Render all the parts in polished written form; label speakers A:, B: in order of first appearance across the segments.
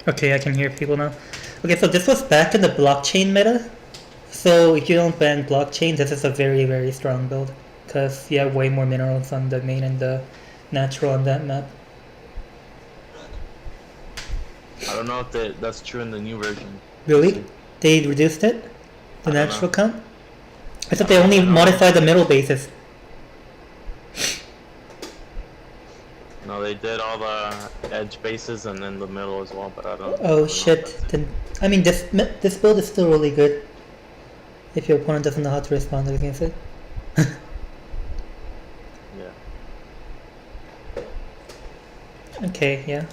A: Okay, I can hear people now. Okay, so this was back in the blockchain meta. So if you don't ban blockchain, this is a very, very strong build. Because you have way more minerals on the main and the natural on that map.
B: I don't know if that's true in the new version.
A: Really? They reduced it? The
B: I don't
A: natural
B: know.
A: count? I thought they only modified the middle bases.
B: No, they did all the edge bases and then the middle as well, but I don't.
A: Oh shit. Then, I mean, this build is still really good. If your opponent doesn't know how to respond against it.
B: Yeah.
A: Okay, yeah.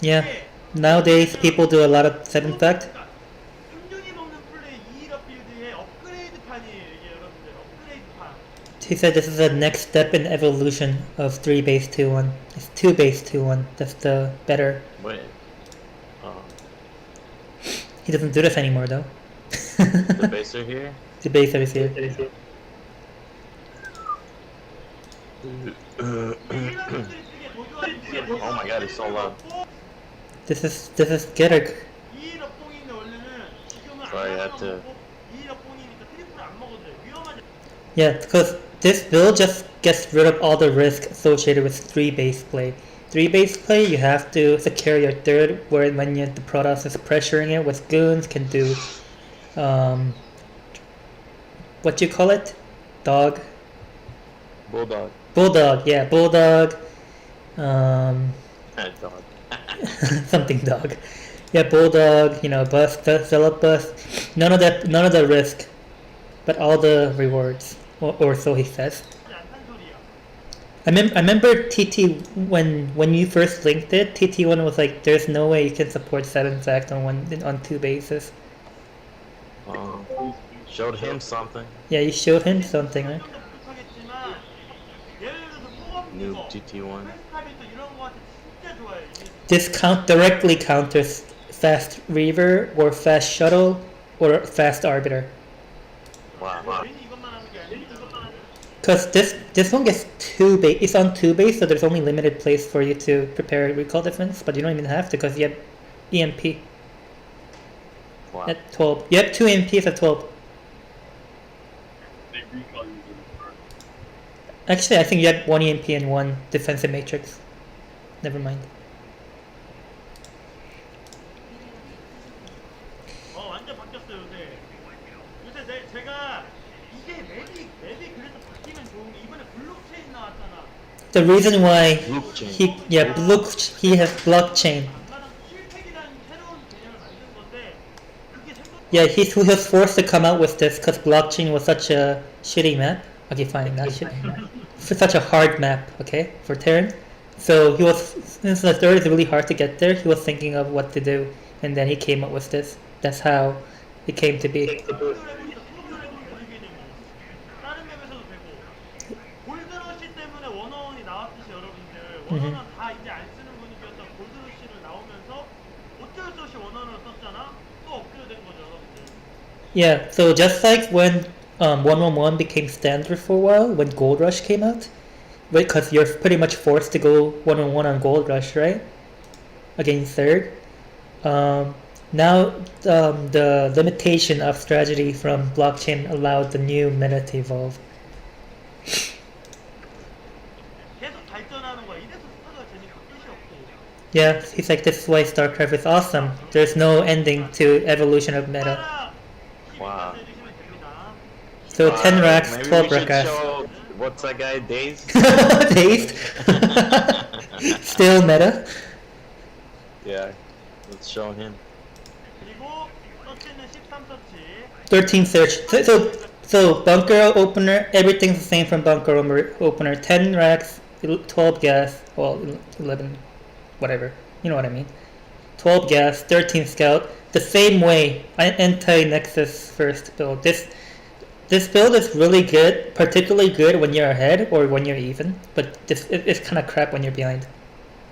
A: Yeah. Nowadays, people do a lot of 7 fact. He said this is the next step in evolution of 3 base 2-1. It's 2 base 2-1. That's the better.
B: Wait.
A: He doesn't do this anymore though.
B: The baser here?
A: The baser is here.
B: Oh my god, it's so loud.
A: This is Gerg.
B: Sorry, I had to.
A: Yeah, because this build just gets rid of all the risk associated with 3 base play. 3 base play, you have to secure your third, where when the Protoss is pressuring it with goons, can do what do you call it? Dog?
B: Bulldog.
A: Bulldog, yeah, bulldog.
B: Dog.
A: Something dog. Yeah, bulldog, bust, Philip bust. None of the risk, but all the rewards. Or so he says. I remember TT when you first linked it. TT1 was like, "There's no way you can support 7 fact on 2 bases."
B: Showed him something.
A: Yeah, you showed him something, right?
B: New TT1.
A: This directly counters fast Reaver or fast Shuttle or fast Arbiter.
B: Wow.
A: Because this one gets 2 base. It's on 2 base, so there's only limited place for you to prepare recall defense, but you don't even have to because you have EMP at 12. You have 2 EMPs at 12. Actually, I think you had 1 EMP and 1 defensive matrix. Never mind. The reason why he has blockchain. Yeah, he was forced to come out with this because blockchain was such a shitty map. Okay, fine, not shitty. For such a hard map, okay, for Terran. So he was, since the third is really hard to get there, he was thinking of what to do, and then he came up with this. That's how it came to be. Yeah, so just like when 111 became standard for a while, when Gold Rush came out, because you're pretty much forced to go 1-on-1 on Gold Rush, right? Against third. Now the limitation of strategy from blockchain allowed the new meta to evolve. Yeah, he's like, this is why StarCraft is awesome. There's no ending to evolution of meta.
B: Wow.
A: So 10 racks, 12 racks.
B: What's that guy? Dazed?
A: Dazed? Still meta?
B: Yeah, let's show him.
A: 13 search. So bunker opener, everything's the same from bunker opener. 10 racks, 12 gas, well 11, whatever. You know what I mean. 12 gas, 13 scout. The same way, anti-nexus first build. This build is really good, particularly good when you're ahead or when you're even, but it's kind of crap when you're behind.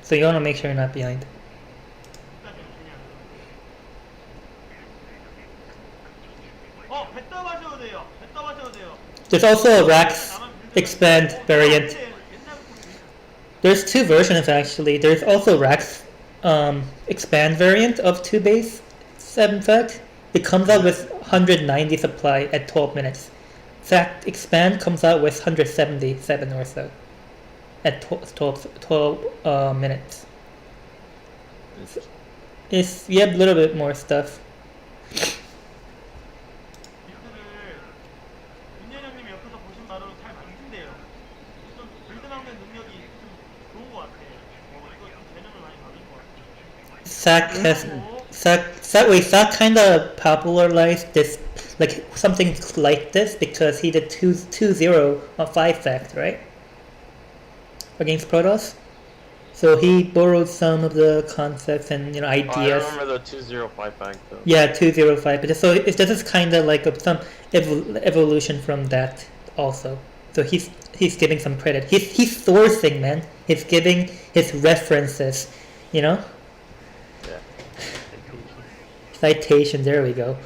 A: So you want to make sure you're not behind. There's also a Rax expand variant. There's two versions actually. There's also Rax expand variant of 2 base 7 fact. It comes out with 190 supply at 12 minutes. Fact expand comes out with 177 or so at 12 minutes. It's you have a little bit more stuff.
C: 빌드를 윤재영님이 옆에서 보신 바로 잘 만든대요. 좀 빌드 막는 능력이 좀 좋은 것 같아. 이거 좀 개념을 많이 받은 것 같아.
A: Sack kind of popularized this, like something like this because he did 2-0 on 5 fact, right? Against Protoss. So he borrowed some of the concepts and ideas.
B: I remember the 205 fact though.
A: Yeah, 205. But so this is kind of like some evolution from that also. So he's giving some credit. He's sourcing, man. He's giving his references,
B: Yeah.
A: Citation. There we go.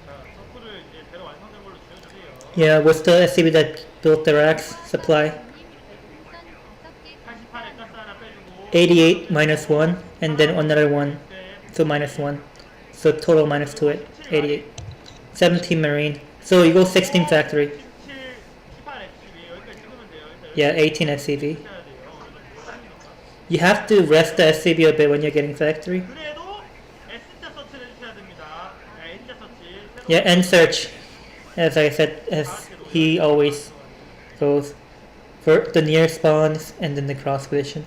C: 자, 서프를 이제 대로 완성된 걸로 지어주세요.
A: Yeah, what's the SCB that built the racks supply?
C: 88에 가스 하나 빼주고
A: 88 minus 1, and then another one, so minus 1. So total minus 2 it. 88. 17 marine. So you go 16 factory.
C: 17, 18 SCB 여기까지 찍으면 돼요.
A: Yeah, 18 SCV.
C: 해야 돼요.
A: You have to rest the SCV a bit when you're getting factory.
C: 그래도 S자 서치를 해주셔야 됩니다. N자 서치.
A: Yeah, and search. As I said, as he always goes. For the near spawns and then the cross position.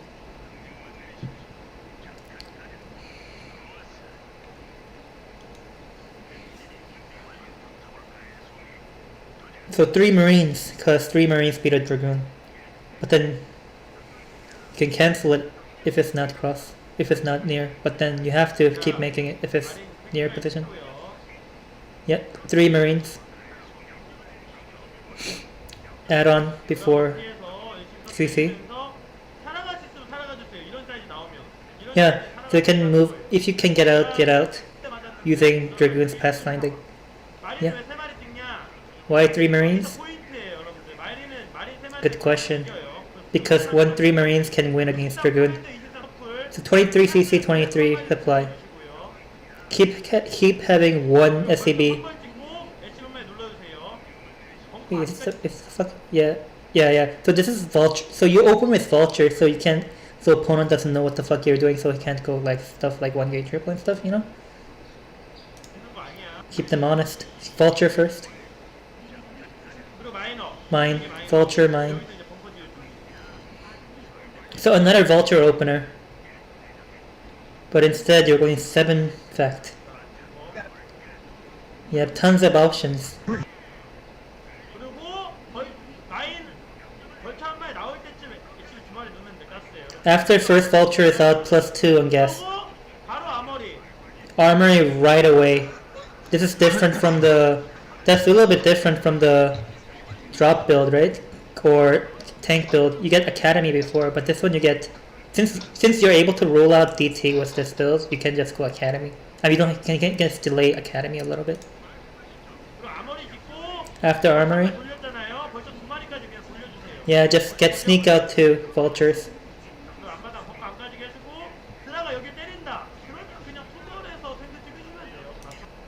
A: So 3 marines, cause 3 marines beat a dragoon. But then you can cancel it if it's not cross, if it's not near. But then you have to keep making it if it's near position. Yep, 3 marines. Add on before CC. Yeah, so you can move, if you can get out using dragoon's pathfinding. Yeah. Why 3 marines? Good question. Because 3 marines can win against dragoon. So 23 CC, 23 supply. Keep having 1 SCB. Yeah. So this is vulture. So you open with vulture, so you can't. So opponent doesn't know what the fuck you're doing, so he can't go like stuff like 1 gauge triple and stuff. Keep them honest. Vulture first. Mine. Vulture, mine. So another vulture opener. But instead you're going 7 fact. You have tons of options. After first vulture is out, +2 on gas. Armory right away. This is different from the... That's a little bit different from the drop build, right? Or tank build. You get Academy before, but this one you get... Since you're able to roll out DT with this build, you can just go Academy. I mean, you can just delay Academy a little bit. After Armory. Yeah, just get sneak out to vultures.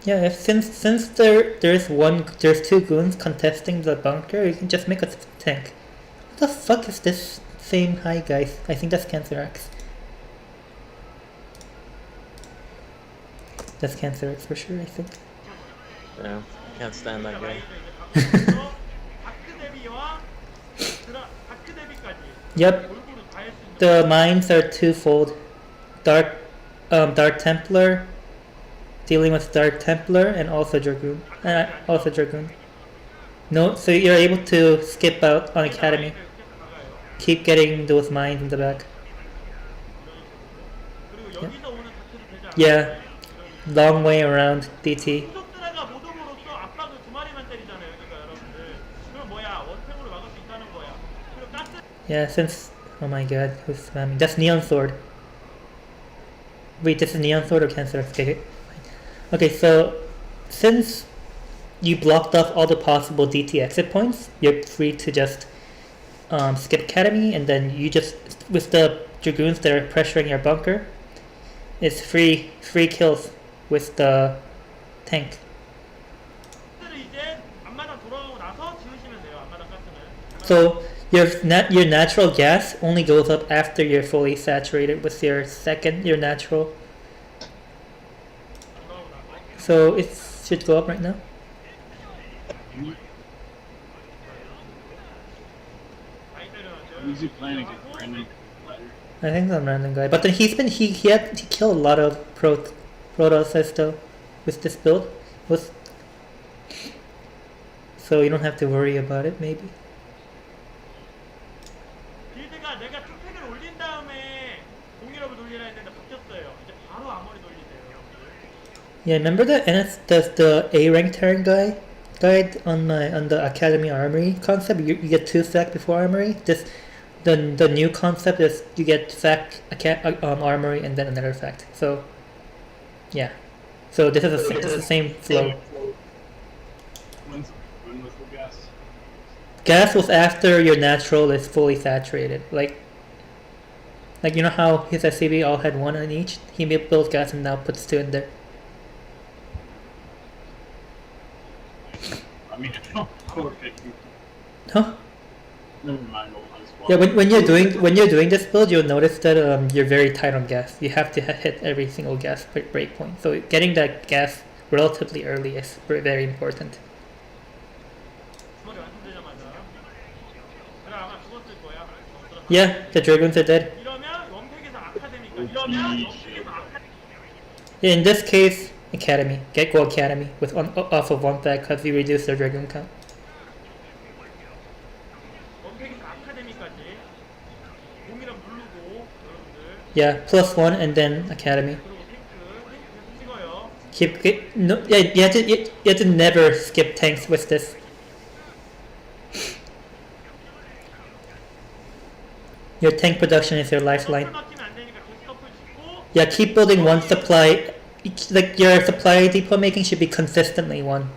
A: Yeah, since there's 2 goons contesting the bunker, you can just make a tank. What the fuck is this same high, guys? I think that's Cancer X. That's Cancer X for sure, I think.
B: Yeah, can't stand that guy.
A: Yep. The mines are twofold. Dark Templar, dealing with Dark Templar, and also Dragoon. No, so you're able to skip out on Academy. Keep getting those mines in the back. Yeah. Long way around DT. Yeah, since... Oh my god, who's spamming? That's Neon Sword. Wait, this is Neon Sword or Cancer? Okay, so... Since you blocked off all the possible DT exit points, you're free to just skip Academy, and then you just, with the Dragoons that are pressuring your bunker, it's free kills with the tank.
C: 가스를 이제 앞마당 돌아오고 나서 지으시면 돼요. 앞마당 가스는.
A: So your natural gas only goes up after you're fully saturated with your natural.
C: 돌아오고 나서.
A: So it should go up right now.
C: 많이 때려놨죠.
D: Who's he playing against? Brandon?
A: I think some random guy, but then he killed a lot of Protoss though with this build. So you don't have to worry about it maybe.
C: 빌드가 내가 투팩을 올린 다음에 공일업을 돌리라 했는데 바뀌었어요. 이제 바로 아머리 돌리세요.
A: Yeah, remember the A rank Terran guide on the Academy Armory concept? You get 2 sack before Armory. The new concept is you get sack Armory and then another fact. So yeah, so this is the same flow.
D: When was the gas?
A: Gas was after your natural is fully saturated. Like you know how his SCB all had 1 in each? He built gas and now puts 2 in there.
D: I mean, poor 50.
A: Huh?
D: Never mind. I'll just walk.
A: Yeah, when you're doing this build, you'll notice that you're very tight on gas. You have to hit every single gas breakpoint. So getting that gas relatively early is very important.
C: 주머니 완성되자마자. 그래 아마 죽었을 거야.
A: Yeah, the Dragoons are dead.
C: 이러면 원팩에서 아카데미까지. 이러면 원팩에서 아카데미.
A: In this case, Academy. Go Academy with off of 1 fact because you reduce their Dragoon count.
C: 원팩에서 아카데미까지. 공일업 누르고 여러분들.
A: Yeah, +1 and then Academy.
C: 그리고 탱크 찍어요.
A: No, yeah, you have to never skip tanks with this. Your tank production is your lifeline.
C: 막히면 안 되니까 계속 더블 짓고.
A: Yeah, keep building 1 supply. Like your supply depot making should be consistently 1,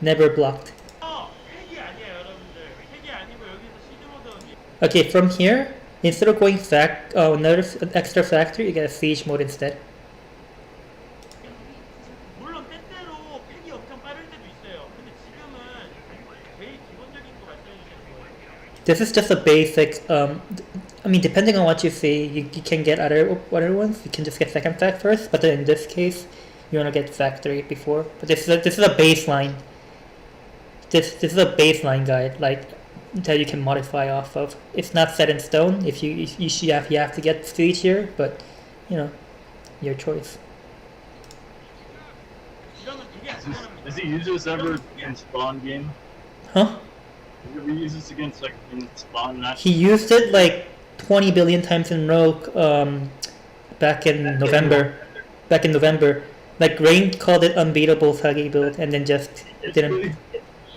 A: never blocked.
C: 핵이 아니에요 여러분들. 핵이 아니고 여기서 시즈 모드.
A: Okay, from here, instead of going another extra factory, you get a siege mode instead.
C: 물론 때때로 팩이 엄청 빠를 때도 있어요. 근데 지금은 제일 기본적인 거 말씀해 주시는 거예요.
A: This is just a basic. I mean, depending on what you see, you can get other ones. You can just get second fact first, but then in this case, you want to get factory before. But this is a baseline. This is a baseline guide, like that you can modify off of. It's not set in stone. If you have to get siege here, but you know, your choice.
C: 이러면 되게 안전합니다.
D: Does he use this ever in spawn game?
A: Huh?
D: Does he ever use this against like in spawn match?
A: He used it like 20 billion times in Rogue back in November. Like Rain called it unbeatable Sagi build and then just didn't.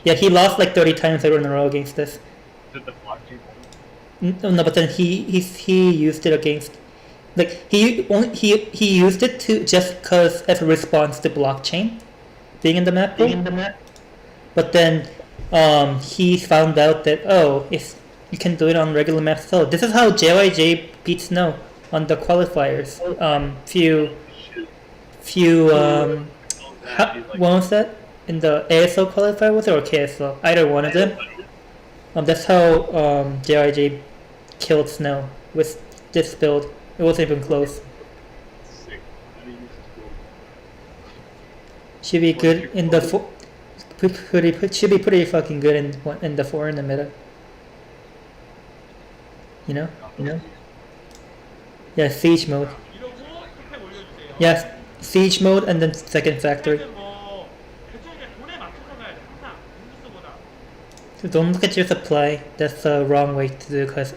A: Yeah, he lost like 30 times in a row against this.
D: Did the blockchain?
A: No, but then he used it against, like he used it to just cause as a response to blockchain being in the map pool. But then he found out that if you can do it on regular maps. So this is how JYJ beat Snow on the qualifiers. What was that? In the ASO qualifier, was it, or KSO? Either one of them. That's how JYJ killed Snow with this build. It wasn't even close.
D: Sick. How do you use this build?
A: Should be good in the should be pretty fucking good in the 4 in the meta. You know? Yeah, siege mode.
C: 이러고 투팩 올려주세요.
A: Yes, siege mode and then second factory.
C: 투팩은 뭐 대충 이제 돈에 맞춰서 가야 돼. 항상 공수보다.
A: So don't look at your supply. That's the wrong way to do because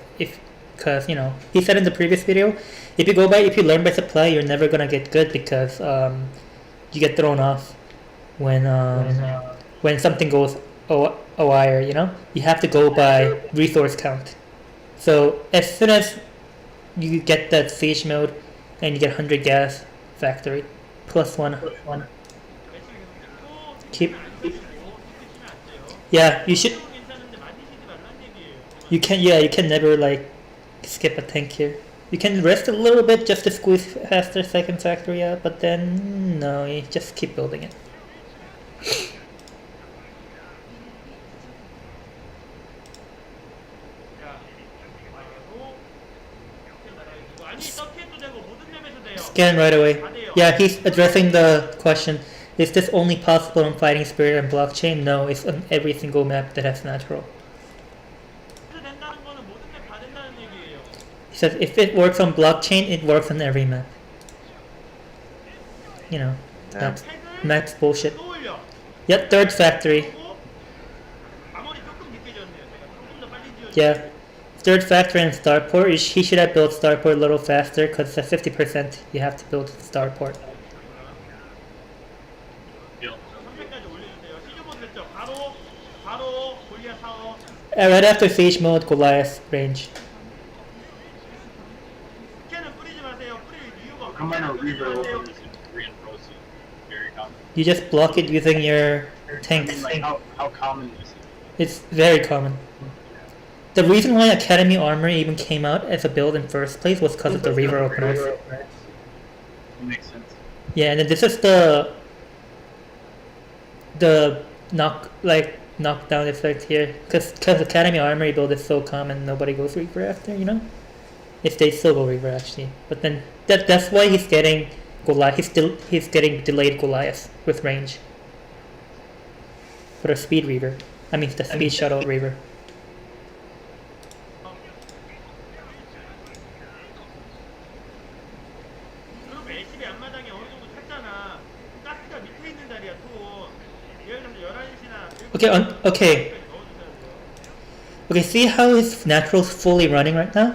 A: you know, he said in the previous video, if you learn by supply, you're never gonna get good because you get thrown off when something goes a wire. You know, you have to go by resource count. So as soon as you get that siege mode and you get 100 gas factory +1.
C: 매칭 계속 찍고
A: Keep
C: 안 쓰시면
A: Yeah, you should.
C: 은 괜찮은데 많이 쉬지 말란 얘기예요.
A: You can. Yeah, you can never like skip a tank here. You can rest a little bit just to squeeze faster second factory out, but then no, you just keep building it.
C: 자, 바로 아니 서킷도 되고 모든 맵에서 돼요.
A: Scan right away. Yeah, he's addressing the question. Is this only possible on Fighting Spirit and blockchain? No, it's on every single map that has natural.
C: 그래서 된다는 거는 모든 맵 다 된다는 얘기예요.
A: He says if it works on blockchain, it works on every map. You know,
B: Yeah.
A: that's bullshit.
C: 또 올려.
A: Yep, third factory.
C: 그리고 아무리 조금 늦게 지었네요. 제가 조금 더 빨리 지었.
A: Yeah, third factory and starport. He should have built starport a little faster because at 50% you have to build starport.
C: 300까지 올려주세요. 시즈모드 됐죠? 바로 골리앗 사업.
A: Right after siege mode, Goliath range.
C: 스캔은 뿌리지 마세요. 뿌릴 이유가 없어요.
D: Come on, a
C: 뿌리지
D: reaver
C: 마세요.
D: over is reinforcing. Very common.
A: You just block it using your
D: I
A: tanks.
D: mean, like, how common is it?
A: It's very common. The reason why Academy Armor even came out as a build in first place was because of the Reaver openers.
D: It makes sense.
A: Yeah, and then this is the knockdown effect here, because Academy Armor build is so common, nobody goes Reaver after, you know. If they still go Reaver actually, but then that's why he's getting Goliath. He's getting delayed Goliath with range for the speed Reaver. I mean the speed shuttle Reaver.
C: 그리고 LCB 앞마당에 어느 정도 찼잖아. 가스가 밑에 있는 자리야 또. 예를 들어서 11시나
A: Okay. Okay, see how his natural's fully running right now?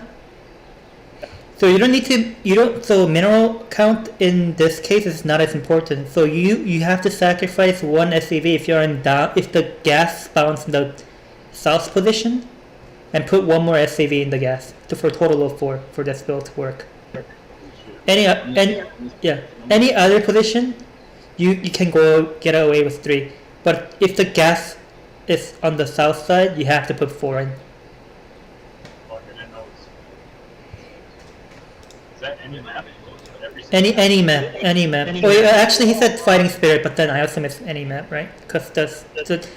A: So you don't need to, so mineral count in this case is not as important. So you have to sacrifice one SCV if you're in down, if the gas spawns in the south position, and put one more SCV in the gas for a total of 4 for this build to work. Any other position, you can get away with 3. But if the gas is on the south side, you have to put 4 in.
D: Fuck, I didn't know it's- Is that any map? Every single
A: Any map. Oh, yeah, actually, he said Fighting Spirit, but then I also missed any map, right? Because the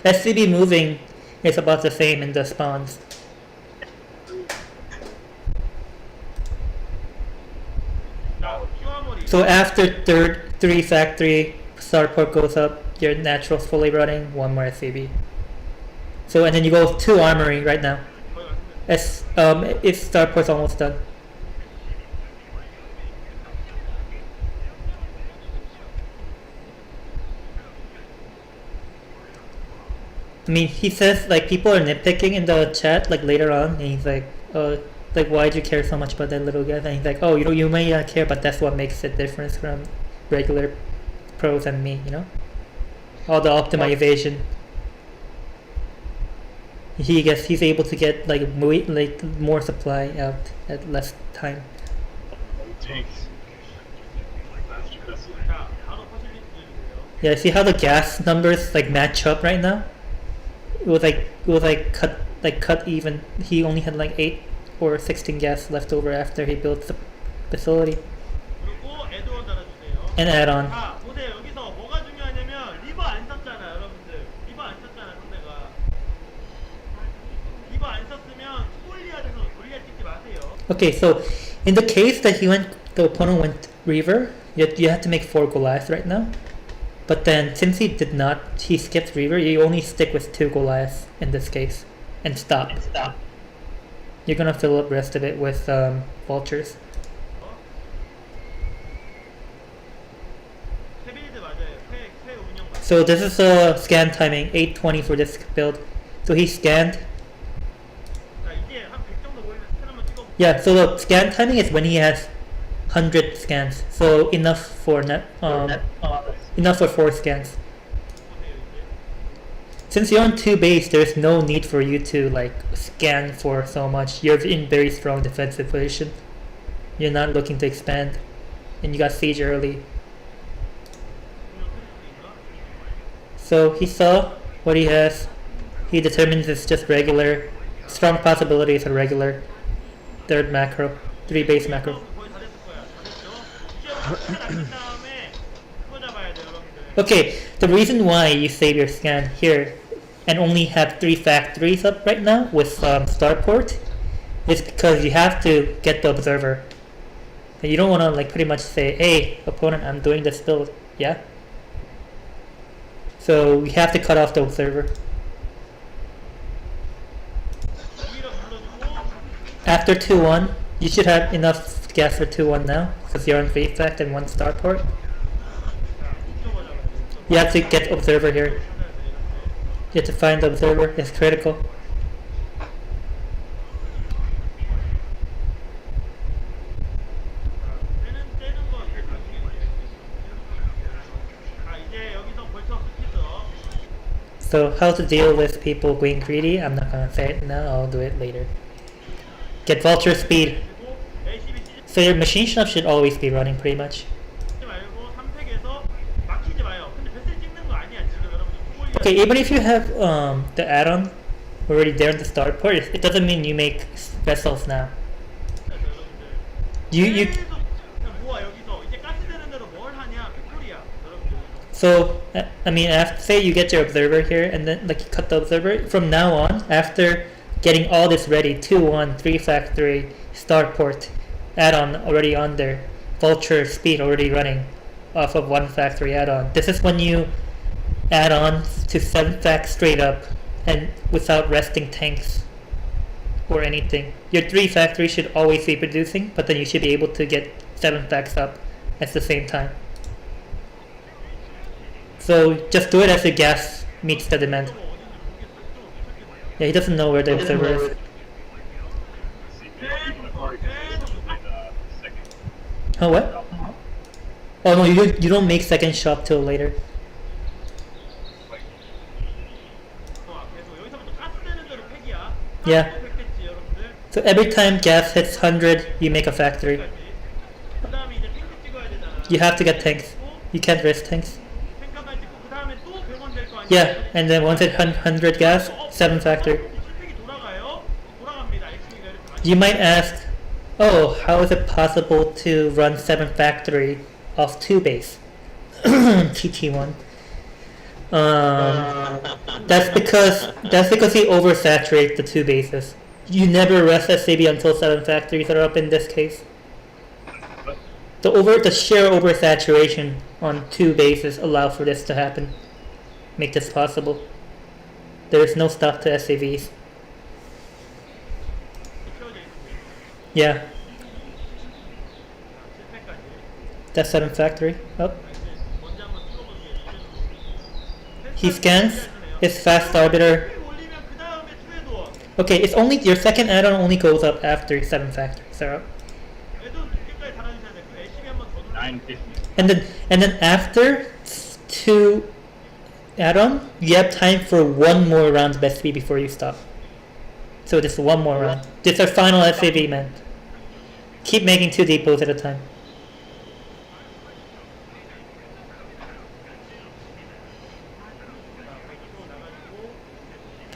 A: SCB moving is about the same in the spawns.
C: 자, 큐아머리.
A: So after 3 factory, starport goes up, your natural's fully running, 1 more SCB. So and then you go 2 armory right now.
C: 거의 왔습니다.
A: If starport's almost done. I mean, he says like people are nitpicking in the chat like later on, and he's like, like why'd you care so much about that little guy? And he's like, oh, you may not care, but that's what makes it different from regular pros and me, you know, all the optimization. He's able to get like more supply out at less time.
D: tanks. That's it.
C: 자, 바로 퍼실리티 해주세요.
A: Yeah, see how the gas numbers like match up right now? It was like cut even. He only had like 8 or 16 gas left over after he built the facility.
C: 그리고 에드원 달아주세요.
A: And add on.
C: 자, 보세요. 여기서 뭐가 중요하냐면 리버 안 썼잖아, 여러분들. 리버 안 썼잖아, 상대가. 리버 안 썼으면 골리앗에서 골리앗 찍지 마세요.
A: Okay, so in the case that the opponent went Reaver, you have to make 4 Goliaths right now. But then since he did not, he skipped Reaver, you only stick with 2 Goliaths in this case and stop. You're gonna fill up the rest of it with vultures.
C: 패빌드 맞아요. 패 운영 맞아요.
A: So this is scan timing 8:20 for this build. So he scanned.
C: 자, 이제 한 100 정도 보이면 스캔 한번 찍어볼게요.
A: Yeah, so the scan timing is when he has 100 scans. So enough for enough for 4 scans.
C: 보세요, 이제.
A: Since you're on 2 base, there's no need for you to like scan for so much. You're in very strong defensive position. You're not looking to expand, and you got siege early.
C: 운영 클릭인가?
A: So he saw what he has. he determines it's just regular. Strong possibility is a regular. Third macro. 3 base macro.
C: 거의 다 됐을 거야. 다 됐죠? 이제 된 다음에 그거 잡아야 돼요, 여러분들.
A: Okay, the reason why you save your scan here and only have 3 factories up right now with starport is because you have to get the observer. And you don't want to like pretty much say, hey, opponent, I'm doing this build. Yeah? So you have to cut off the observer.
C: 위로 눌러주고
A: After 2-1, you should have enough gas for 2-1 now because you're on face fact and 1 starport.
C: 자, 이쪽으로 잡아야 돼요. 이쪽으로.
A: You have to get observer here.
C: 찾아야 돼, 이렇게.
A: You have to find the observer. It's critical.
C: 떼는 거 이제 여기서 벌써 스피드업.
A: So how to deal with people going greedy? I'm not gonna say it now, I'll do it later. Get vulture speed.
C: 그리고 LCB 찌지
A: So your machine shop should always be running pretty much.
C: 말고 3팩에서 막히지 마요. 근데 뱃을 찍는 거 아니야 지금 여러분들.
A: Okay, even if you have the add-on already there in the start port, it doesn't mean you make vessels now. You
C: 계속 모아 여기서 이제 가스 되는 대로 뭘 하냐 팩토리야 여러분들.
A: so I mean after say you get your observer here and then like you cut the observer from now on after getting all this ready 2-1 3 factory start port add-on already on there vulture speed already running off of 1 factory add-on. This is when you add on to 7 fact straight up and without resting tanks or anything. Your 3 factories should always be producing, but then you should be able to get 7 facts up at the same time. So just do it as your gas meets the demand. Yeah, he doesn't know where the observer is.
D: See, people have already played the second.
A: Oh, what? Oh no, you don't make second shop till later.
C: 계속 여기서부터 가스 되는 대로 팩이야.
A: Yeah.
C: 팩겠지 여러분들.
A: So every time gas hits 100, you make a factory.
C: 그 다음에 이제 탱크 찍어야 되잖아.
A: You have to get tanks. You can't risk tanks.
C: 탱크만 찍고 그 다음에 또 100원 될 거 아니야.
A: Yeah, and then once it 100 gas, 7 factory.
C: 팩이 돌아가요. 돌아갑니다. XP가 이렇게 많이.
A: You might ask, oh, how is it possible to run 7 factory off 2 base? TT1. That's because you oversaturate the 2 bases. You never rest SCB until 7 factories are up in this case. The sheer oversaturation on 2 bases allow for this to happen. Make this possible. There is no stop to SCVs.
C: 채워져 있습니다.
A: Yeah,
C: 7팩까지.
A: that's 7 factory. Oh.
C: 먼저 한번 찍어보세요.
A: He scans. His fast arbiter.
C: 올리면 그 다음에 투에도
A: Okay, it's only your second add-on only goes up after 7 factories are up.
C: 애도 두께까지 달아주셔야 돼. 그 LCB 한번 더 눌러.
D: 950.
A: And then after 2 add-on, you have time for 1 more round of SB before you stop. So just 1 more round. This is our final SAV, man. Keep making 2 depots at a time.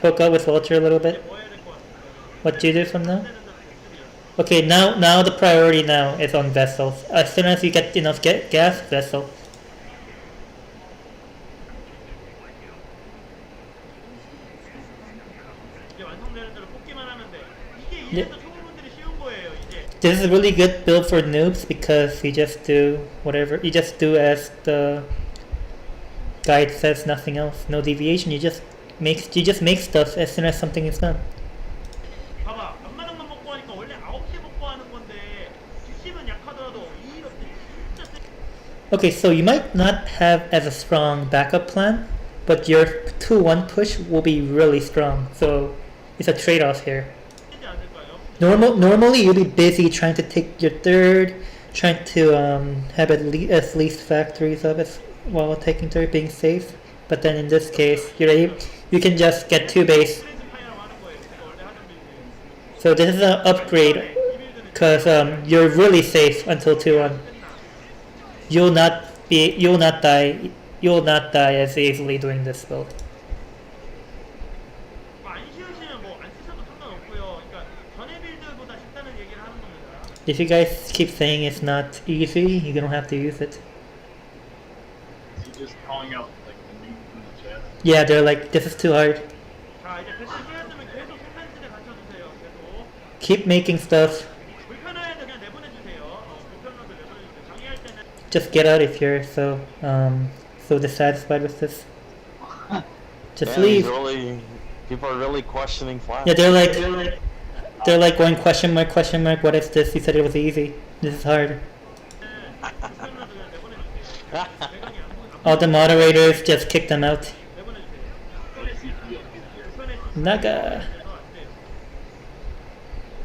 A: Poke up with Vulture a little bit.
C: 뭐 해야 될 것 같습니다.
A: What do you do from now?
C: 되는 대로 팩토리야.
A: Okay, now the priority now is on vessels. As soon as you get enough gas, vessel.
C: 이제 완성되는 대로 뽑기만 하면 돼. 이게
A: 네.
C: 이래서 초보분들이 쉬운 거예요. 이제.
A: This is a really good build for noobs because you just do whatever. You just do as the guide says, nothing else. No deviation. You just make stuff as soon as something is done.
C: 봐봐. 앞마당만 먹고 하니까 원래 9시 먹고 하는 건데 뒷심은 약하더라도 이렇게 진짜 세.
A: Okay, so you might not have as a strong backup plan, but your 2-1 push will be really strong. So it's a trade-off here.
C: 되지 않을까요?
A: Normally you'll be busy trying to take your third, trying to have at least factories up while taking third, being safe. But then in this case, you can just get 2 base.
C: 프레즈 파이어라고 하는 거예요. 제가 원래 하던 빌드.
A: So this is an upgrade
C: 이 빌드는
A: because you're really safe until 2-1.
C: 끝나.
A: You'll not die as easily doing this build. If you guys keep saying it's not easy, you don't have to use it.
D: Is he just calling out like the name from the chat?
A: Yeah, they're like, this is too hard.
C: 자 이제 배틀 끼었으면 계속 생산지대 갖춰주세요. 계속
A: Keep making stuff.
C: 불편해도 그냥 내보내주세요. 불편해도 내보내주세요. 강의할 때는
A: Just get out if you're so dissatisfied with this. Just
B: Yeah, he's
A: leave.
B: really. People are really questioning Flash.
A: Yeah, they're like going question mark, question mark. What is this? You said it was easy. This is hard.
C: 불편해도 그냥 내보내주세요. 대강이 안 보여.
A: All the moderators just kick them out.
C: 내보내주세요. 불편해.
A: Naga.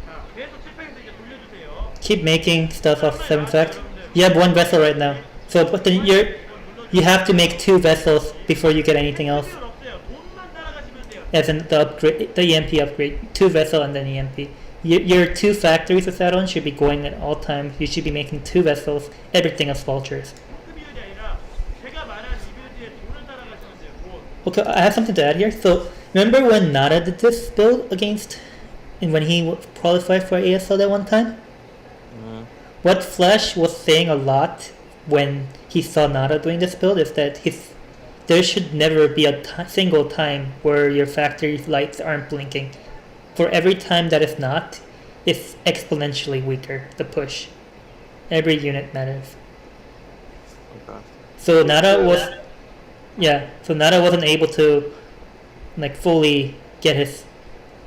C: 자 계속 칠팩에서 이제 돌려주세요.
A: Keep making stuff off 7 fact. You have 1 vessel right now. So but then you have to make 2 vessels before you get anything else.
C: 필요 없어요. 돈만 따라가시면 돼요.
A: As in the upgrade, the EMP upgrade. 2 vessel and then EMP. Your 2 factories with that on should be going at all times. You should be making 2 vessels. Everything as vultures.
C: 그 비율이 아니라 제가 말한 이 비율에 돈을 따라가시면 돼요. 돈.
A: Okay, I have something to add here. So remember when Nada did this build against, and when he qualified for ASL that one time? What Flash was saying a lot when he saw Nada doing this build is that there should never be a single time where your factory lights aren't blinking. For every time that it's not, it's exponentially weaker, the push. Every unit matters.
B: Okay.
A: So Nada wasn't able to like fully get his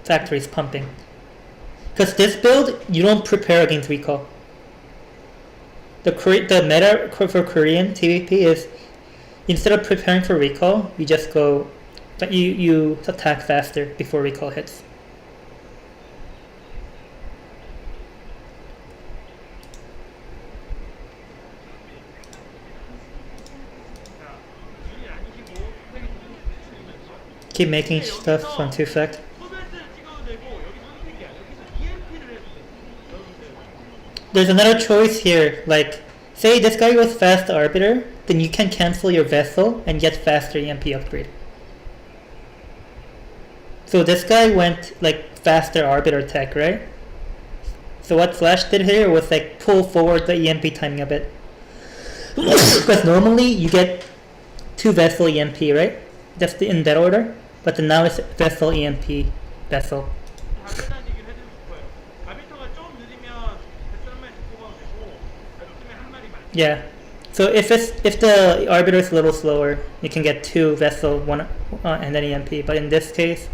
A: factories pumping. Because this build, you don't prepare against recall. The meta for Korean TvP is instead of preparing for recall, you just go, but you attack faster before recall hits.
C: 자 비율이 아니시고 칠팩이 돌리면서
A: Keep making stuff on 2 fact.
C: 소멸스를 찍어도 되고 여기 선택이야. 여기서 EMP를 해도 돼. 여러분들.
A: There's another choice here, like, say this guy was fast arbiter, then you can cancel your vessel and get faster EMP upgrade. So this guy went like faster arbiter tech, right? So what Flash did here was like pull forward the EMP timing a bit. Because normally you get 2 vessel EMP, right? That's in that order. But then now it's vessel EMP vessel.
C: 간단한 얘기를 해드리고 싶어요. 가비터가 좀 느리면 배틀 한 마리 데리고 가도 되고 요즘에 한 마리 많이
A: Yeah. So if the arbiter is a little slower, you can get 2 vessel, 1 and then EMP. But in this case,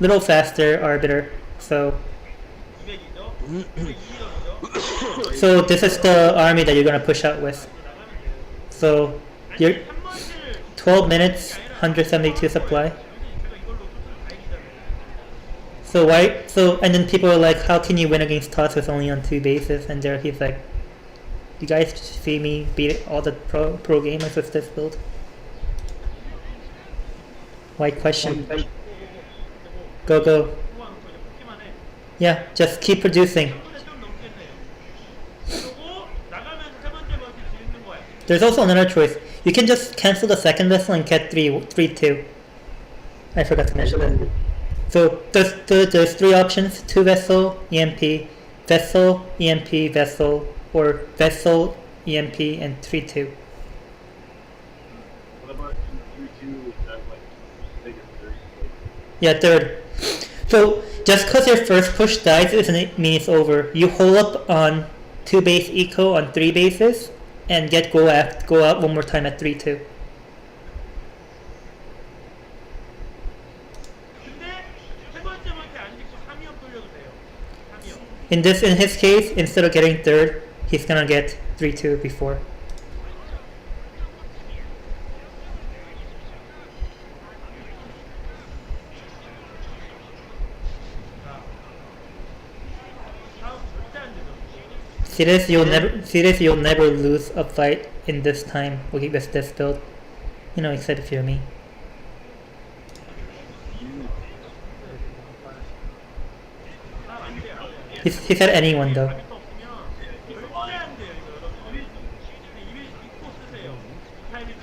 A: little faster arbiter. So
C: 200이죠? 202죠?
A: so this is the army that you're gonna push out with. So you're
C: 아니 한 번을
A: 12 minutes, 172 supply.
C: 제가 이걸로 토트를 다 이기자면
A: So why? So and then people are like, how can you win against TOTS with only on 2 bases? And there he's like, you guys see me beat all the pro gamers with this build. Why question? Go go.
C: 후원 저기 뽑기만 해.
A: Yeah, just keep producing.
C: 손에 좀 넘겠네요. 그리고 나가면서 세 번째 멀티 짓는 거야.
A: There's also another choice. You can just cancel the second vessel and get 3-2. I forgot to mention that. So there's 3 options: 2 vessel, EMP, vessel, EMP, vessel, or vessel, EMP, and 3-2.
D: What about in 3-2 with that like bigger third?
A: Yeah, third. So just because your first push dies doesn't mean it's over. You hold up on 2 base eco on 3 bases and go out one more time at 3-2.
C: 근데 세 번째 멀티 안 짓고 3위업 돌려도 돼요. 3위업.
A: In his case, instead of getting third, he's gonna get 3-2 before.
C: 다음 절대 안 되죠.
A: Serious, you'll never lose a fight in this time with this build. You know, except if you're me.
C: 다음 안 돼요.
A: He said anyone though.
C: 가비터 없으면 절대 안 돼요 이거 여러분들. 근데 입고 쓰세요. 타이밍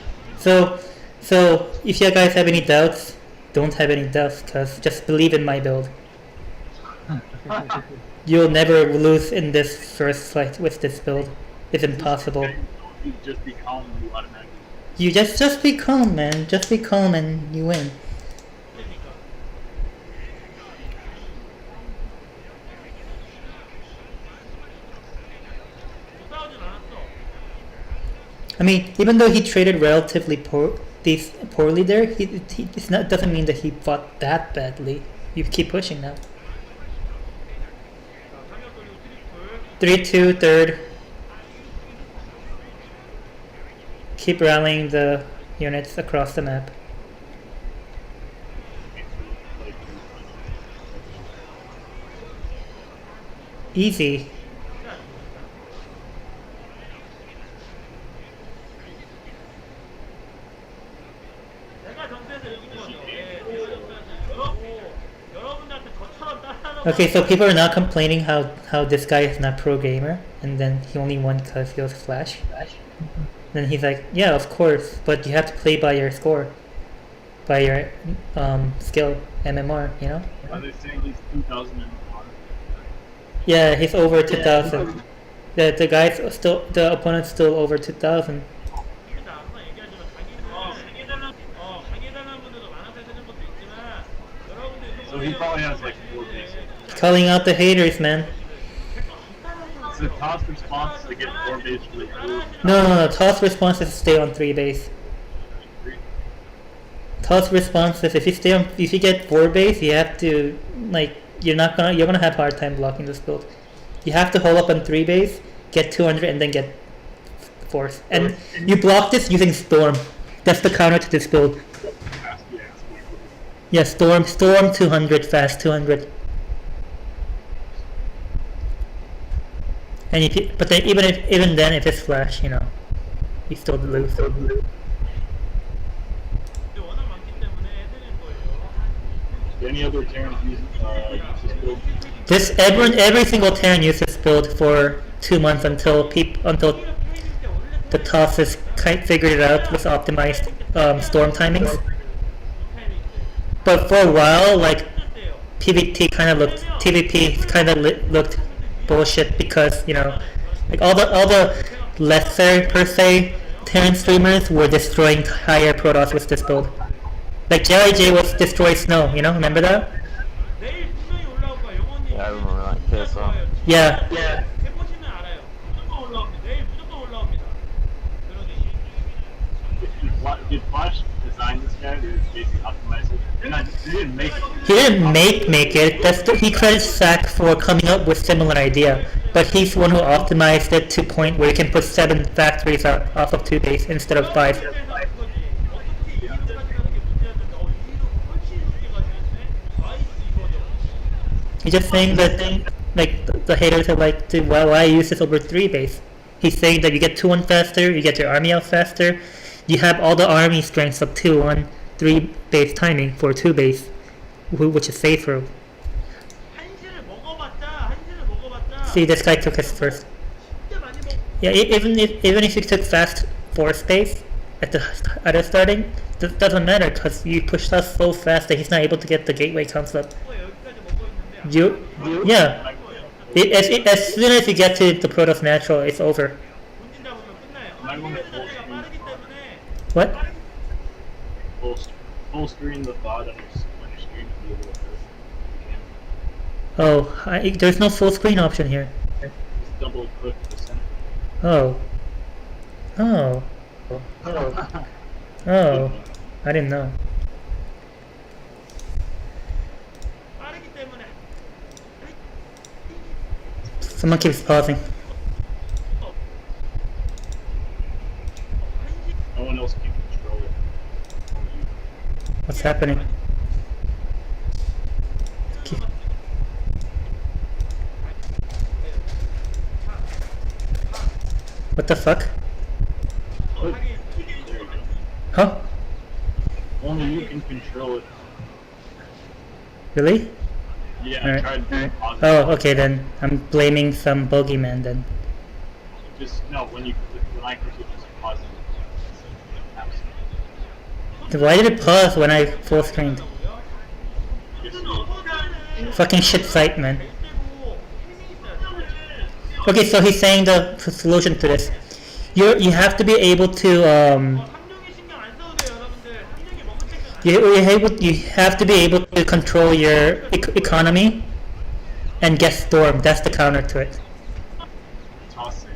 A: So if you guys have any doubts, don't have any doubts, cause just believe in my build. You'll never lose in this first fight with this build. It's impossible.
D: You just be calm and you automatically.
A: You just be calm, man. Just be calm and you win.
C: 그러니까. 못 싸우진 않았어.
A: I mean, even though he traded relatively poorly there, it's not doesn't mean that he fought that badly. You keep pushing now.
C: 자, 사격 돌리고 트리플.
A: 3-2, third. Keep rallying the units across the map. Easy.
C: 내가 정세에서 읽은 거죠. 예, 제가 정세에서 읽고 여러분들한테 저처럼 따라하라고.
A: Okay, so people are not complaining how this guy is not pro gamer, and then he only won because he was Flash. Then he's like, yeah, of course, but you have to play by your score, by your skill, MMR, you know?
D: Are they saying he's 2,000 and more?
A: Yeah, he's over 2,000. The guy's still, the opponent's still over 2,000.
C: 근데 항상 얘기하지만 강해달라는 분들도 많아서 해주는 것도 있지만 여러분들
D: So he probably has like 4 basics.
A: Calling out the haters, man.
D: Is the toss response to get 4 base really cool?
A: No. Toss response is to stay on 3 base. Toss response is if you get 4 base, you have to, like, you're gonna have a hard time blocking this build. You have to hold up on 3 base, get 200, and then get force. And you block this using Storm. That's the counter to this build. Yeah, Storm 200, fast 200. And if you, but then even then, if it's Flash, you know, you still lose.
C: 워낙 많기 때문에 해드리는 거예요.
D: Any other Terrans use this build?
A: This every single Terran used this build for 2 months until the tosses figured it out with optimized storm timings. But for a while, like TvP kind of looked bullshit because, you know, like all the lesser per se Terran streamers were destroying higher Protoss with this build. Like JIJ was destroy Snow, you know, remember that?
C: 내일 분명히 올라올 거야, 영원님.
B: Yeah, I remember that. 그래서
A: Yeah.
C: 해보시면 알아요. 무조건 올라옵니다. 내일 무조건 올라옵니다. 그러니.
D: Did Flash design this guy to basically optimize it? They didn't make it.
A: He didn't make it. He credits Sack for coming up with similar idea, but he's the one who optimized it to point where you can put 7 factories off of 2 base instead of 5.
C: 어떻게 2루까지 가는 게 문제였는데, 2루 훨씬 쉽게 가시는데, 나이스 이거죠.
A: He's just saying that, like, the haters are like, why use this over 3 base? He's saying that you get 2-1 faster, you get your army out faster, you have all the army strengths of 2-1, 3 base timing for 2 base, which is safer.
C: 한시를 먹어봤자.
A: See, this guy took his first.
C: 진짜 많이 먹.
A: Yeah, even if you took fast 4 space at the starting, that doesn't matter because you pushed us so fast that he's not able to get the gateway concept.
C: 여기까지 먹고 있는데.
A: Yeah. As soon as you get to the Protoss natural, it's over.
C: 던진다 보면 끝나요.
D: I'm gonna
C: 자체가 빠르기 때문에.
A: What?
D: Full screen the thought on your screen to be able to
A: Oh, there's no full screen option here.
D: just double click the center.
A: Oh. Oh. Oh. I didn't know.
C: 빠르기 때문에.
A: Someone keeps pausing.
D: No one else can control it. Only you.
A: What's happening? What the fuck?
D: There you go.
A: Huh?
D: Only you can control it.
A: Really?
D: Yeah,
A: Alright.
D: I tried to pause it.
A: Oh, okay then. I'm blaming some bogeyman then.
D: Just no, when I click it, just pause it. Absolutely.
A: Why did it pause when I full screened?
D: Just
A: Fucking shit site, man. Okay, so he's saying the solution to this. You have to be able to
C: 함정이 신경 안 써도 돼요, 여러분들. 함정이 먹을 생각 안 해요.
A: you have to be able to control your economy and get stormed. That's the counter to it.
D: Tossing.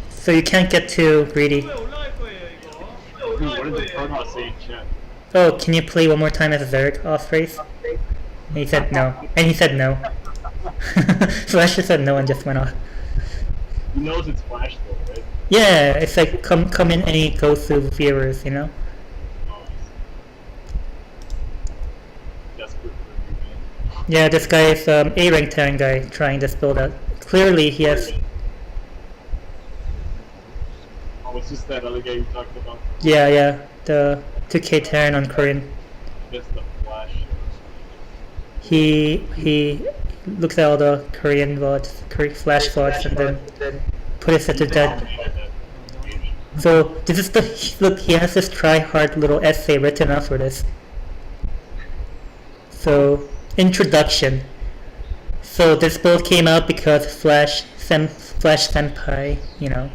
A: So you can't get too greedy.
C: 왜 올라갈 거예요, 이거?
D: Dude, what did the Protoss say in chat?
A: Oh, can you play one more time as a Zerg off race? And he said no. And he said no. Flash just said no and just went off.
D: He knows it's Flash though, right?
A: Yeah, it's like come in and he goes through viewers, you know?
D: Oh, desperate for a new man.
A: Yeah, this guy is A rank Terran guy trying this build out. Clearly he has
D: Oh, it's just that other guy you talked about.
A: yeah, the 2K Terran on Korean.
D: That's the Flash.
A: He looks at all the Korean VODs, Flash VODs, and then put it to death.
D: Dominated that page.
A: So this is the look. He has this try-hard little essay written out for this. So introduction. So this build came out because Flash Senpai, you know,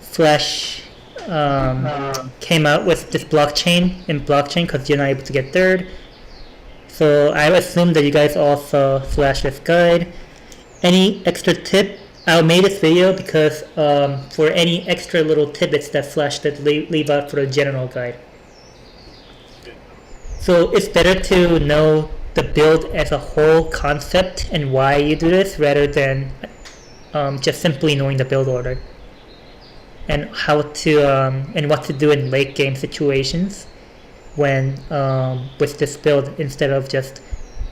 A: Flash came out with this blockchain because you're not able to get third. So I assume that you guys all saw Flash's guide. Any extra tip? I made this video because for any extra little tidbits that Flash did leave out for the general guide. So it's better to know the build as a whole concept and why you do this rather than just simply knowing the build order and how to and what to do in late game situations when with this build instead of just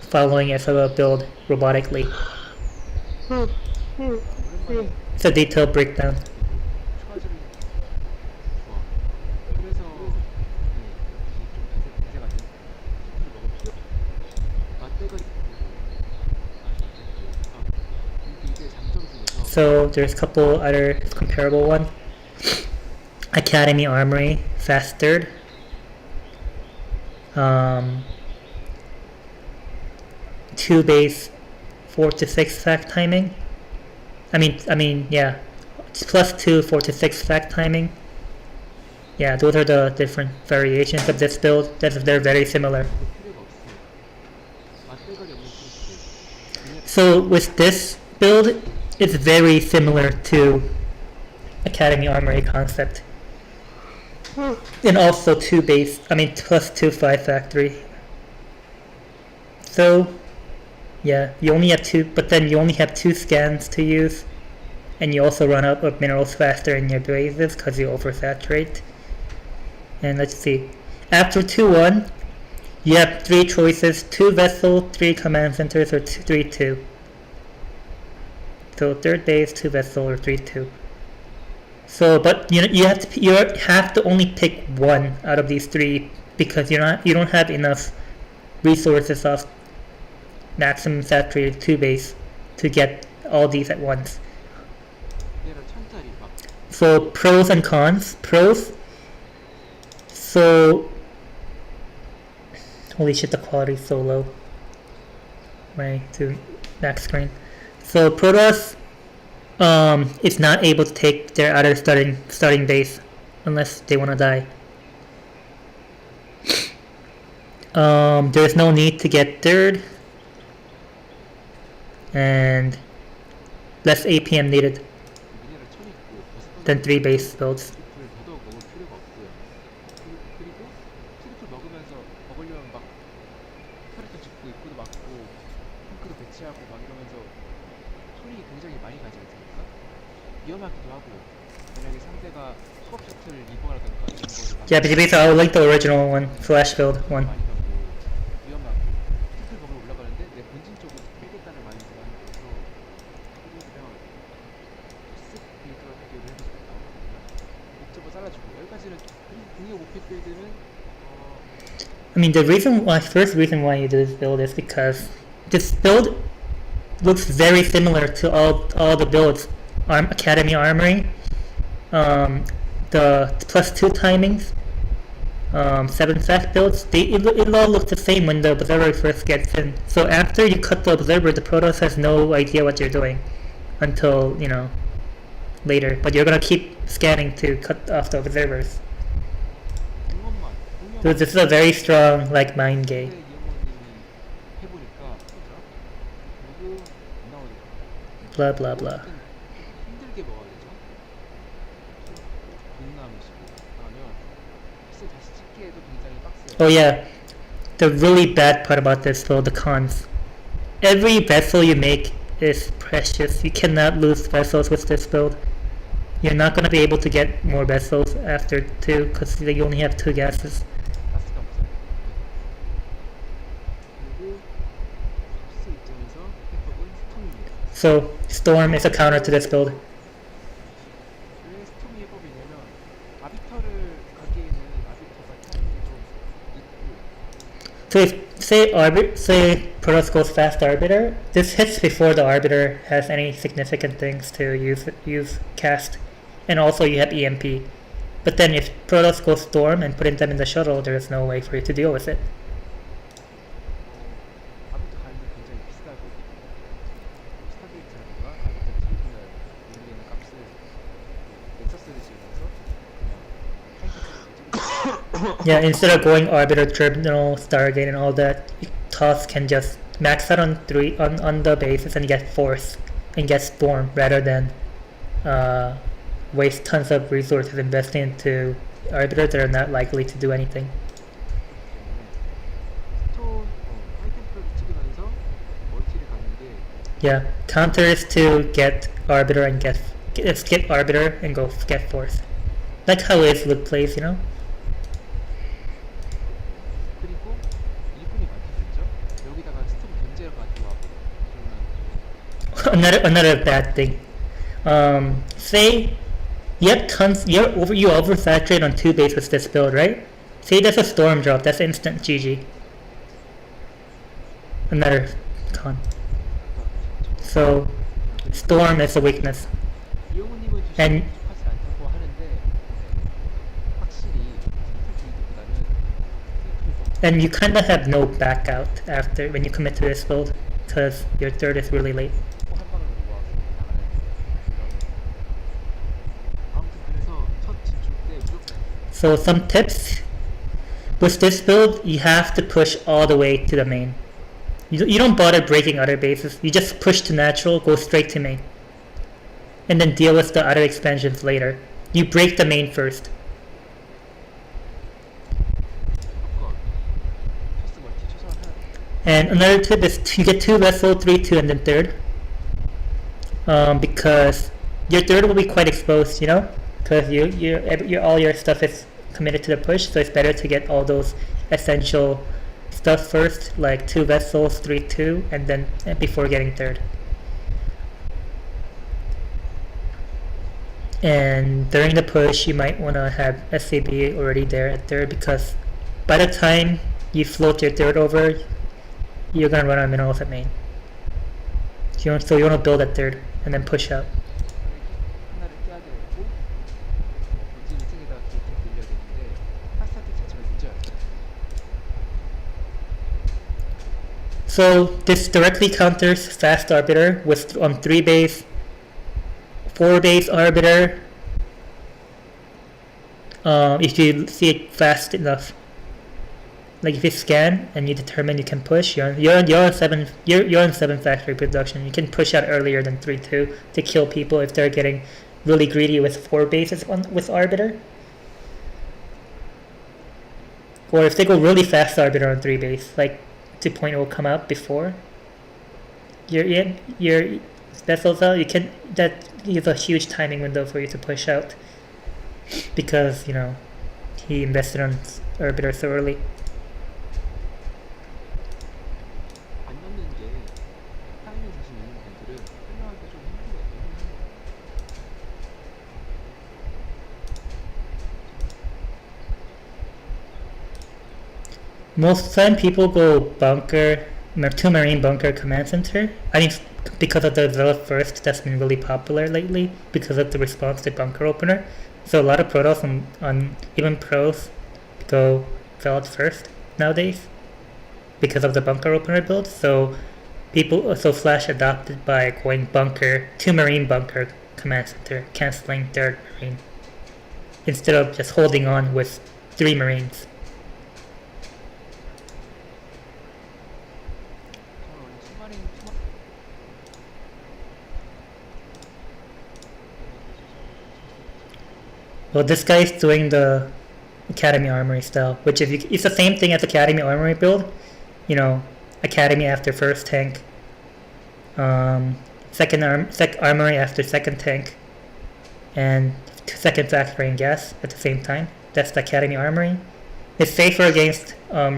A: following a build robotically. It's a detailed breakdown. So there's a couple other comparable one. Academy Armory, fast third. 2 base 4 to 6 fact timing. I mean yeah, it's +2 4 to 6 fact timing. Yeah, those are the different variations of this build. They're very similar. So with this build, it's very similar to Academy Armory concept. And also 2 base, +2 5 factory. So yeah, you only have 2, but then you only have 2 scans to use, and you also run out of minerals faster in your bases because you oversaturate. And let's see, after 2-1, you have 3 choices: 2 vessel, 3 command centers, or 3-2. So third base, 2 vessel, or 3-2. So, but you have to only pick one out of these 3 because you don't have enough resources off maximum saturated 2 base to get all these at once. So pros and cons. Pros. So holy shit, the quality is so low. Right to max screen. So Protoss is not able to take their other starting base unless they want to die. There's no need to get third, and less APM needed than 3 base builds. Yeah, but basically I'll link the original one, Flash build one. I mean, first reason why you do this build is because this build looks very similar to all the builds. Academy Armory, the +2 timings, 7 fact builds, it all looks the same when the Observer first gets in. So after you cut the Observer, the Protoss has no idea what you're doing. until, later. But you're gonna keep scanning to cut off the observers.
E: 공원만
A: So this is a very strong, like, mind game.
E: 이용호님이 해보니까 뭐죠? 누구 안 나오니까
A: Blah, blah, blah.
E: 힘들게 먹어야 되죠. 동남으시고 그러면 픽셀 다시 찍기에도 굉장히 빡세요.
A: Oh yeah, the really bad part about this, though, the cons. Every vessel you make is precious. You cannot lose vessels with this build. You're not going to be able to get more vessels after 2, because you only have 2 gases.
E: 가스가 없어요. 그리고 픽셀 입장에서 해법은 스톰입니다.
A: So, Storm is a counter to this build.
E: 왜 스톰이 해법이냐면 아비터를 가기에는 아비터가 타임이 좀 있고
A: So if, say Protoss goes fast Arbiter, this hits before the Arbiter has any significant things to use cast. And also you have EMP. But then if Protoss goes Storm and putting them in the shuttle, there is no way for you to deal with it.
E: 아비터 가격이 굉장히 비싸고 스타게이트라든가 아비터 트리뷰널 올리는 값을 넥서스를 지으면서 그냥 타이틀을
A: Yeah, instead of going Arbiter, Terminal, Stargate and all that, TOS can just max out on on the bases and get Force and get Storm rather than waste tons of resources investing into Arbiters that are not likely to do anything.
E: 스톤 하이템플러를 찍으면서 멀티를 가는 게
A: Yeah, counter is to get Arbiter and skip Arbiter and go get Force. Like how Luke plays,
E: 그리고 일꾼이 많겠죠? 여기다가 스톤 견제가 들어와고 그러면
A: Another bad thing. Say you have tons. You oversaturate on 2 base with this build, right? Say there's a storm drop. That's instant GG. Another con. So storm is a weakness.
E: 이용우님은
A: And-
E: 주식이 부족하지 않다고 하는데 확실히 템플 빌드보다는 템플이
A: And you kind of have no back out after when you commit to this build, because your third is really late.
E: 한 방을 모아서 나가는 그런 아무튼 그래서 첫 진출 때 무조건
A: So some tips. With this build, you have to push all the way to the main. You don't bother breaking other bases. You just push to natural, go straight to main. And then deal with the other expansions later. You break the main first.
E: 무조건 토스 멀티 최소한 해야 돼.
A: And another tip is you get 2 vessel, 3-2, and then third. Because your third will be quite exposed, because all your stuff is committed to the push, so it's better to get all those essential stuff first, like 2 vessels, 3-2, and then before getting third. And during the push, you might want to have SCB already there at third, because by the time you float your third over, you're gonna run out of minerals at main. So you want to build at third and then push out.
E: 하나를 깨야 되고 본진 2층에다가 게이트를 늘려야 되는데 파스타트 자체가 늦어요.
A: So this directly counters fast arbiter with 3 base, 4 base arbiter. If you see it fast enough, like if you scan and you determine you can push, you're on 7 factory production. You can push out earlier than 3-2 to kill people if they're getting really greedy with 4 bases with arbiter. Or if they go really fast arbiter on 3 base, like 2.0 will come out before your vessels out, that is a huge timing window for you to push out, because he invested on arbiter so early.
E: 안 넣는 게 타이밍 자신 있는 분들은 설명하기가 좀 힘들어요.
A: Most time people go bunker, 2 marine bunker command center. I think because of the Zealot first, that's been really popular lately because of the response to bunker opener. So a lot of protos on even pros go Zealot first nowadays because of the bunker opener build. So So Flash adopted by going bunker to Marine bunker command center, canceling third Marine, instead of just holding on with 3 Marines.
E: 수마린
A: Well, this guy's doing the Academy Armory style, which it's the same thing as Academy Armory build. You know, Academy after first tank, second armory after second tank, and second factory and gas at the same time. That's the Academy Armory. It's safer against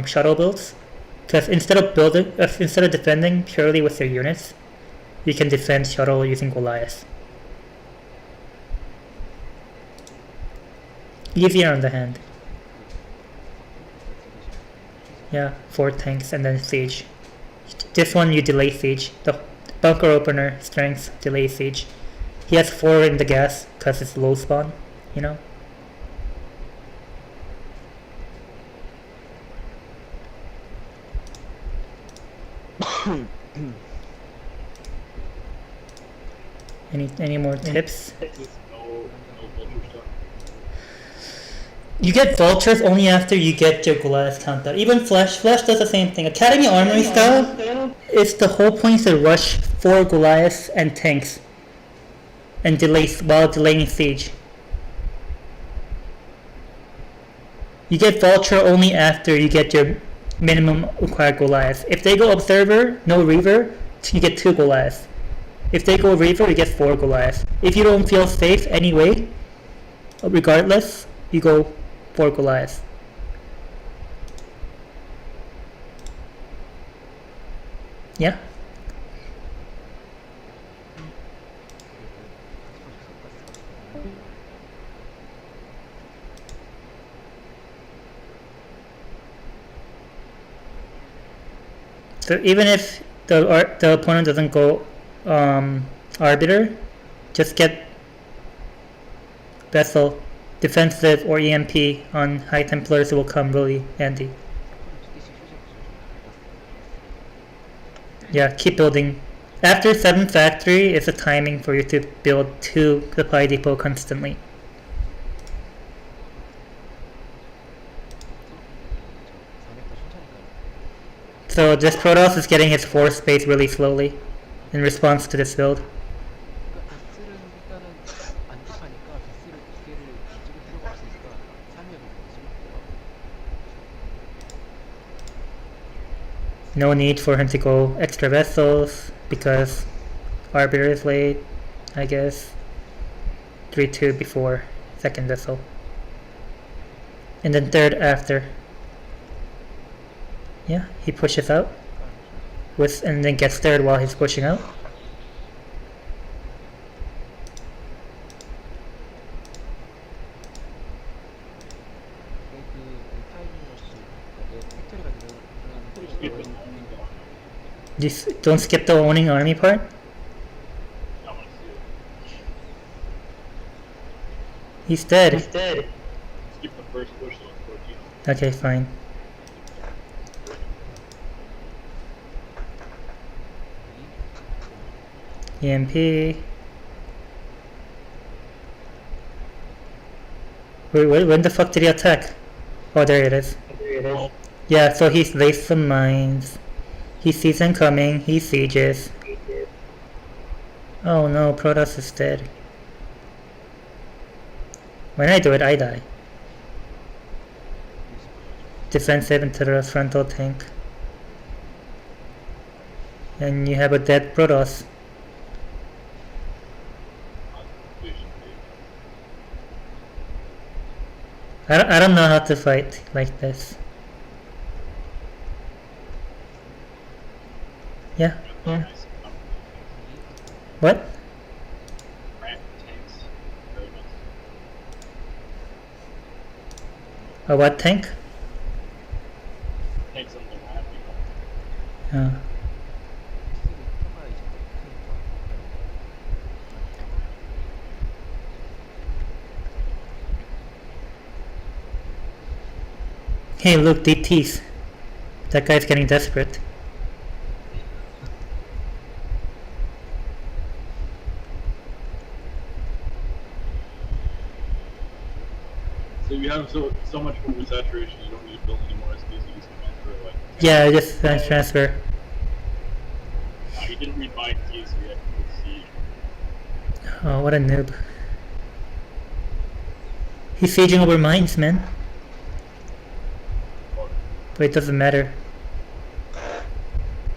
A: shuttle builds, because instead of defending purely with your units, you can defend shuttle using Goliath. Easier on the hand. Yeah, 4 tanks and then siege. This one you delay siege. The bunker opener strength delay siege. He has 4 in the gas because it's low spawn, you know. Any more tips?
D: No vulture stuff.
A: You get vultures only after you get your Goliath countdown. Even Flash does the same thing. Academy Armory style, it's the whole point to rush 4 Goliaths and tanks and while delaying siege. You get vulture only after you get your minimum required Goliath. If they go observer, no reaver, you get 2 Goliaths. If they go reaver, you get 4 Goliaths. If you don't feel safe anyway, regardless, you go 4 Goliaths. Yeah? So even if the opponent doesn't go arbiter, just get vessel, defensive, or EMP on high templars. It will come really handy. Yeah, keep building. After 7 factory, it's a timing for you to build 2 supply depot constantly. So this Protoss is getting his force base really slowly in response to this build.
E: 그러니까 베스를 일단은 안 급하니까 베스를 2개를 찍을 필요가 없으니까 3위업을 찍을
A: No need for him to go extra vessels because Arbiter is late, I guess. 3-2 before second vessel. And then third after. Yeah, he pushes out and then gets third while he's pushing out. Don't skip the owning army part.
D: I want to see it.
A: He's dead.
D: Skip the first push on 14.
A: Okay, fine. EMP. Wait, when the fuck did he attack? Oh, there it is. Yeah, so he's laced some mines. He sees them coming, he sieges. Oh no, Protoss is dead. When I do it, I die. Defensive into the frontal tank. And you have a dead Protoss. I don't know how to fight like this. Yeah. What? A what tank?
D: Tanks on the map.
A: Oh. Hey, look, DTs. That guy's getting desperate.
D: So you have so much oversaturation, you don't need to build any more SPs. You just transfer like.
A: Yeah, just transfer.
D: He didn't read my keys, so we had to see.
A: Oh, what a noob. He's sieging over mines, man. But it doesn't matter.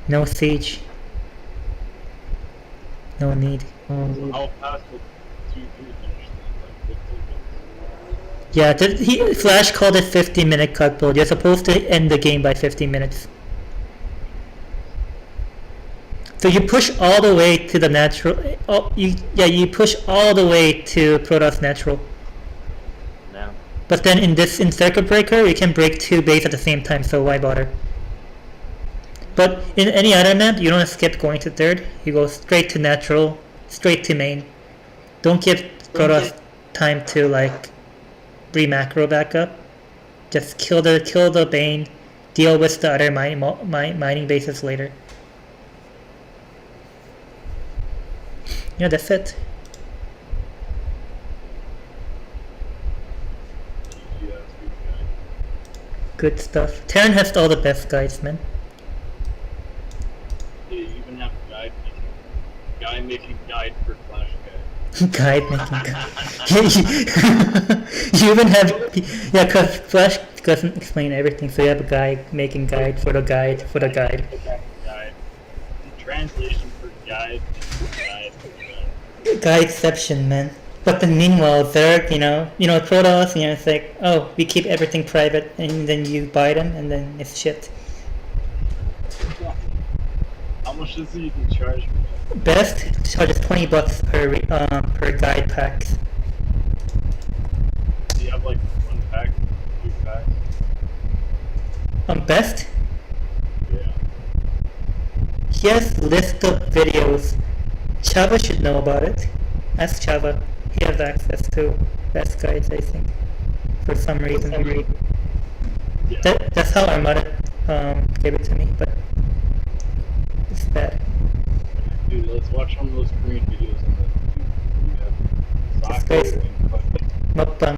A: No siege. No need.
D: How fast will 2-3 finish? Like 15 minutes.
A: Yeah, Flash called it 50-minute cut build. You're supposed to end the game by 50 minutes. So you push all the way to the natural. You push all the way to Protoss natural.
B: Yeah.
A: But then in Circuit Breaker, you can break 2 bases at the same time, so why bother? But in any other map, you don't skip going to third. You go straight to natural, straight to main. Don't give Protoss time to like re-macro back up. Just kill the Bane, deal with the other mining bases later. Yeah, that's it.
D: Yeah, that's good guy.
A: Good stuff. Terran has all the best guides, man.
D: Yeah, you even have guy making guide for Flash guy.
A: Guide making guide. You even have, yeah, because Flash doesn't explain everything, so you have a guy making guide for the guide for the guide.
D: Guide. Translation for guide. Guide.
A: Guyception, man. But then meanwhile, Zerg, Protoss, it's like, oh, we keep everything private, and then you buy them, and then it's shit.
D: How much does he even charge me?
A: Best charges $20 per guide pack.
D: Do you have like 1 pack, 2 packs?
A: Best?
D: Yeah.
A: He has list of videos. Chava should know about it. Ask Chava. He has access to best guides, I think, for some reason.
D: Yeah.
A: That's how Armada gave it to me, but it's bad.
D: Dude, let's watch one of those Korean videos and then you have
A: This guy's
D: soccer and
A: mukbang.